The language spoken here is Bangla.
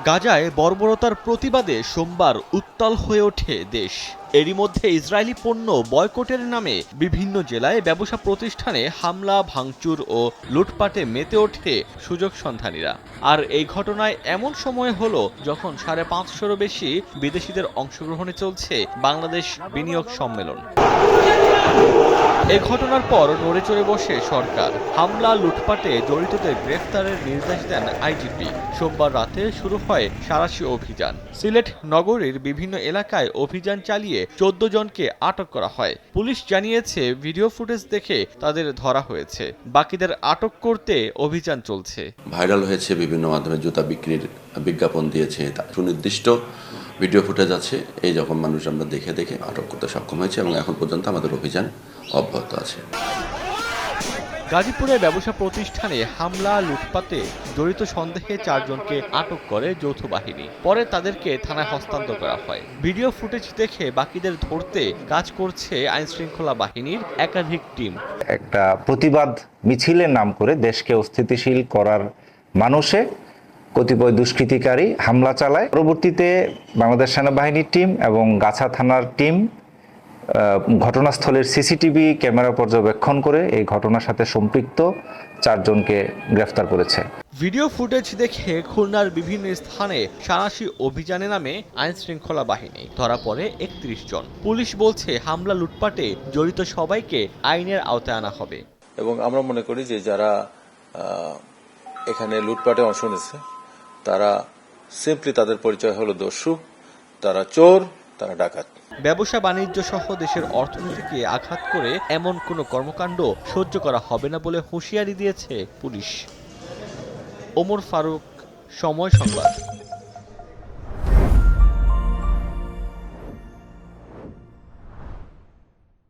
গাজায় বর্বরতার প্রতিবাদে সোমবার উত্তাল হয়ে ওঠে দেশ। এরই মধ্যে ইসরায়েলি পণ্য বয়কটের নামে বিভিন্ন জেলায় ব্যবসা প্রতিষ্ঠানে হামলা, ভাঙচুর ও লুটপাটে মেতে ওঠে সুযোগ সন্ধানীরা। আর এই ঘটনায় এমন সময় হলো যখন ৫৫০-রও বেশি বিদেশিদের অংশগ্রহণে চলছে বাংলাদেশ বিনিয়োগ সম্মেলন। এ ঘটনার পর নড়ে চড়ে বসে সরকার। হামলা, লুটপাটে জড়িতদের গ্রেফতারের নির্দেশ দেন আইজিপি। সোমবার রাতে শুরু হয় সাঁড়াশি অভিযান। সিলেট নগরীর বিভিন্ন এলাকায় অভিযান চালিয়ে ১৪ জনকে আটক করা হয়। পুলিশ জানিয়েছে, ভিডিও ফুটেজ দেখে তাদের ধরা হয়েছে। বাকিদের আটক করতে অভিযান চলছে। ভাইরাল হয়েছে, বিভিন্ন মাধ্যমে জুতা বিক্রির বিজ্ঞাপন দিয়েছে, সুনির্দিষ্ট ভিডিও ফুটেজ আছে। এই যখন মানুষ আমরা দেখে আটক করতে সক্ষম হয়েছে এবং এখন পর্যন্ত আমাদের অভিযান অব্যাহত আছে। গাজীপুরে ব্যবসা প্রতিষ্ঠানে হামলা, লুটপাটে জড়িত সন্দেহে ৪ জনকে আটক করে যৌথ বাহিনী। পরে তাদেরকে থানায় হস্তান্তর করা হয়। ভিডিও ফুটেজ দেখে বাকিদের ধরতে কাজ করছে আইনশৃঙ্খলা বাহিনীর একাধিক টিম। একটা প্রতিবাদ মিছিলের নাম করে দেশকে অস্থিতিশীল করার মানুষে কতিপয় দুষ্কৃতিকারী হামলা চালায়। পরবর্তীতে বাংলাদেশ সেনাবাহিনীর টিম এবং গাছা থানার টিম ঘটনাস্থলের সিসিটিভি ক্যামেরা পর্যবেক্ষণ করে এই ঘটনার সাথে সম্পৃক্ত ৪ জনকে গ্রেফতার করেছে। ভিডিও ফুটেজ দেখে খুলনার বিভিন্ন স্থানে সাঁড়াশি অভিযানে নামে আইনশৃঙ্খলা বাহিনী। ধরা পড়ে ৩১ জন। পুলিশ বলছে, হামলা, লুটপাটে জড়িত সবাইকে আইনের আওতায় আনা হবে। এবং আমরা মনে করি যে যারা এখানে লুটপাটে অংশ নিচ্ছে তারা সিম্পলি তাদের পরিচয় হলো দস্যু, তারা চোর, তারা ডাকাত। ব্যবসা বাণিজ্য সহ দেশের অর্থনীতিকে আঘাত করে এমন কোনো কর্মকাণ্ড সহ্য করা হবে না বলে হুঁশিয়ারি দিয়েছে পুলিশ। ওমর ফারুক, সময় সংবাদ।